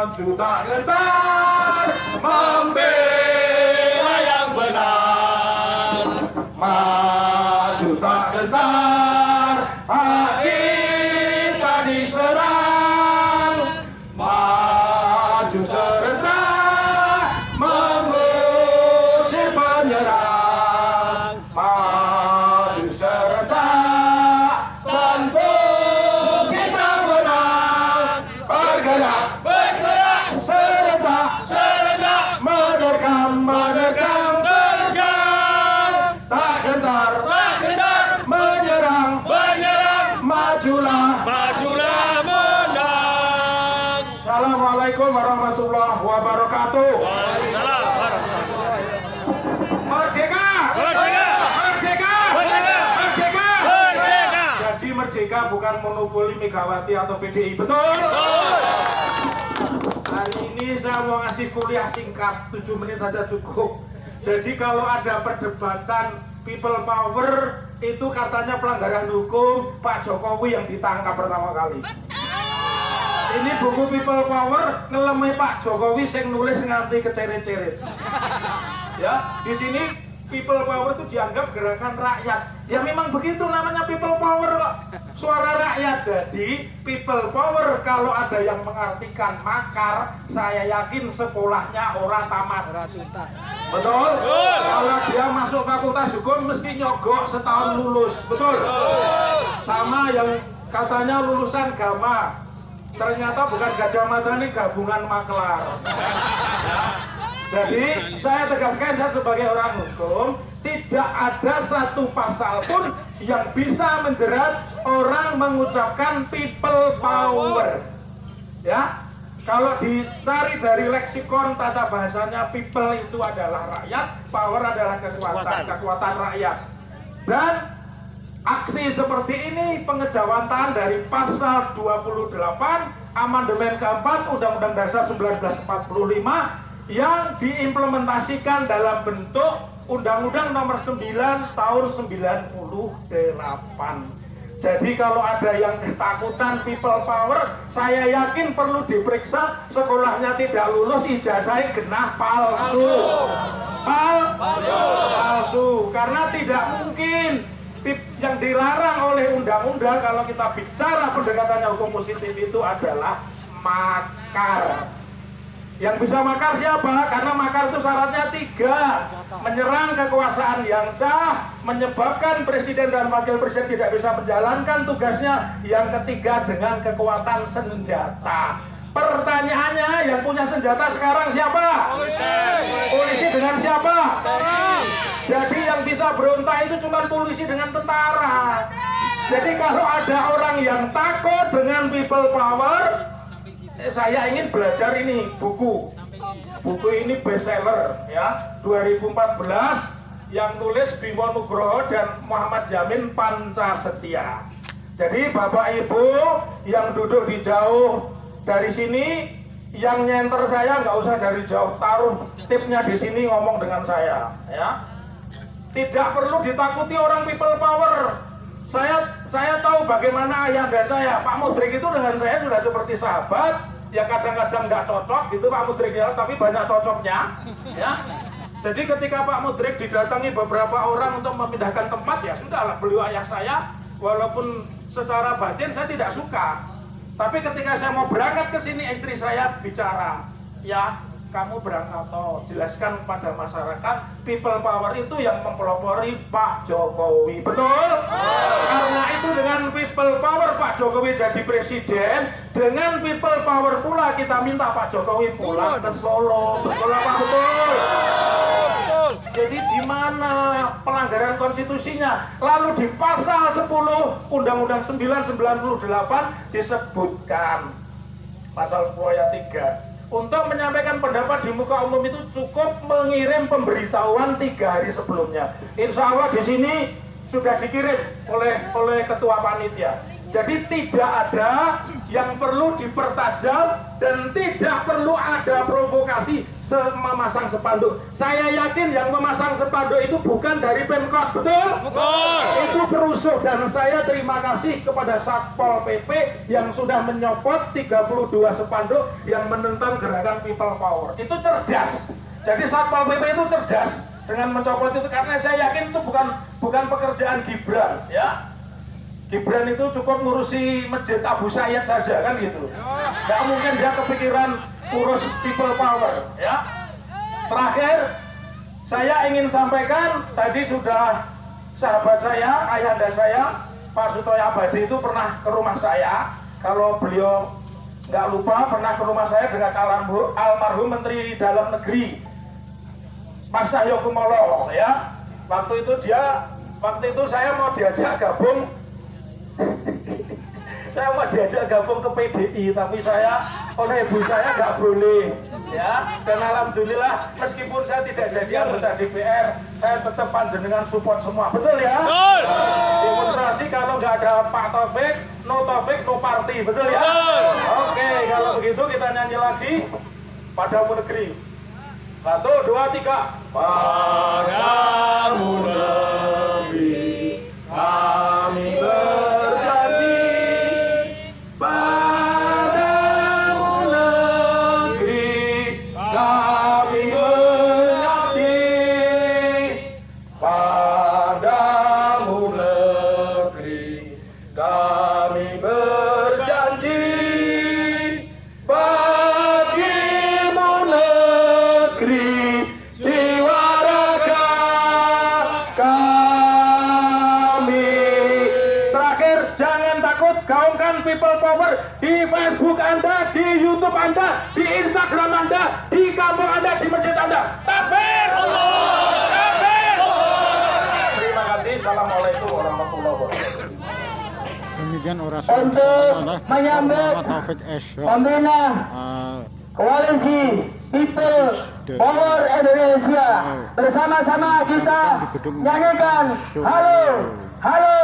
maju tak gentar membela yang benar, maju tak gentar hati tak diserang, maju serentak mengusir penyerang, maju serentak tentu kita menang, bergerak serentak menerkam terjang, tak gentar menyerang majulah menang. Assalamualaikum warahmatullahi wabarakatuh. Merdeka! Jadi merdeka bukan monopoli Megawati atau PDI, betul? Hari ini saya mau ngasih kuliah singkat, 7 menit saja cukup. Jadi kalau ada perdebatan people power, itu katanya pelanggaran hukum Pak Jokowi yang ditangkap pertama kali. Ini buku people power ngelemi Pak Jokowi sing nulis nganti keceret-ceret. Ya, di sini people power itu dianggap gerakan rakyat. Ya memang begitu namanya people power kok. Suara rakyat. Jadi people power kalau ada yang mengartikan makar, saya yakin sekolahnya orang tamat. Betul? Kalau dia masuk fakultas hukum mesti nyogok setahun lulus. Betul? Sama yang katanya lulusan Gama, ternyata bukan Gajah Mada, ini gabungan maklar. Jadi saya tegaskan, saya sebagai orang hukum, tidak ada satu pasal pun yang bisa menjerat orang mengucapkan people power. Ya, kalau dicari dari leksikon tata bahasanya, people itu adalah rakyat, power adalah kekuatan rakyat. Dan aksi seperti ini pengejawantahan dari pasal 28 amandemen keempat Undang-Undang Dasar 1945 yang diimplementasikan dalam bentuk Undang-Undang Nomor 9 Tahun 98. Jadi kalau ada yang ketakutan people power, saya yakin perlu diperiksa, sekolahnya tidak lulus, ijazahnya genah palsu. Palsu. Karena tidak mungkin yang dilarang oleh undang-undang kalau kita bicara pendekatannya hukum positif itu adalah makar. Yang bisa makar siapa? Karena makar itu syaratnya 3. Menyerang kekuasaan yang sah, menyebabkan presiden dan wakil presiden tidak bisa menjalankan tugasnya. Yang ketiga dengan kekuatan senjata. Pertanyaannya, yang punya senjata sekarang siapa? Polisi dengan siapa? Jadi yang bisa berontak itu cuma polisi dengan tentara. Jadi kalau ada orang yang takut dengan people power, saya ingin belajar ini buku ini bestseller ya, 2014 yang tulis Bimo Nugroho dan Muhammad Yamin Pancasetia. Jadi Bapak Ibu yang duduk di jauh dari sini, yang nyenter saya nggak usah dari jauh, taruh tipnya di sini, ngomong dengan saya ya. Tidak perlu ditakuti orang people power. Saya tahu bagaimana ayahanda saya, Pak Mudrik itu dengan saya sudah seperti sahabat. Ya kadang-kadang nggak cocok gitu Pak Mudrik ya, tapi banyak cocoknya ya. Jadi ketika Pak Mudrik didatangi beberapa orang untuk memindahkan tempat, ya sudahlah, beliau ayah saya, walaupun secara batin saya tidak suka. Tapi ketika saya mau berangkat ke sini, istri saya bicara, ya kamu berangkat jelaskan kepada masyarakat, people power itu yang mempelopori Pak Jokowi, betul? Karena itu dengan people power Pak Jokowi jadi presiden, dengan people power pula kita minta Pak Jokowi pulang ke Solo, betul apa betul? Jadi di mana pelanggaran konstitusinya? Lalu di pasal 10 Undang-Undang 998 disebutkan pasal 10 ayat 3. Untuk menyampaikan pendapat di muka umum itu cukup mengirim pemberitahuan 3 hari sebelumnya. Insya Allah di sini sudah dikirim oleh ketua panitia. Jadi tidak ada yang perlu dipertajam dan tidak perlu ada provokasi memasang spanduk. Saya yakin yang memasang spanduk itu bukan dari Pemkot, betul? Betul. Itu perusuh, dan saya terima kasih kepada Satpol PP yang sudah menyopot 32 spanduk yang menentang gerakan People Power. Itu cerdas. Jadi Satpol PP itu cerdas dengan mencopot itu, karena saya yakin itu bukan pekerjaan Gibran, ya. Gibran itu cukup ngurusi Masjid Abu Sayyid saja, kan gitu. Nggak mungkin dia kepikiran urus People Power, ya. Terakhir, saya ingin sampaikan, tadi sudah sahabat saya, ayahanda saya, Pak Sutoyo Abadi itu pernah ke rumah saya. Kalau beliau nggak lupa, pernah ke rumah saya dengan almarhum Menteri Dalam Negeri, Mas Cahyokumolo, ya. Waktu itu saya mau diajak gabung. Saya mau diajak gabung ke PDI, tapi oleh ibu saya nggak boleh, ya. Dan alhamdulillah, meskipun saya tidak jadi anggota DPR, saya tetap panjenengan support semua, betul ya? Betul. Demonstrasi kalau nggak ada Pak Taufik, no party, betul ya? Oke, kalau begitu kita nyanyi lagi Padamu Negeri. 1, 2, 3. Padamu negeri kami berjanji, padamu negeri kami mengabdi, padamu negeri kami berjanji, bagimu negeri jiwa raga kami. Terakhir, jangan takut, gaungkan People Power di Facebook Anda, di YouTube Anda, di Instagram Anda, di kampung Anda, di masjid Anda. Takbir! Takbir! Terima kasih. Assalamualaikum warahmatullahi wabarakatuh. Demikian orasi Untuk menyambut Taufik Esha. pembina Koalisi People Power Indonesia, bersama-sama kita nyanyikan halo, halo,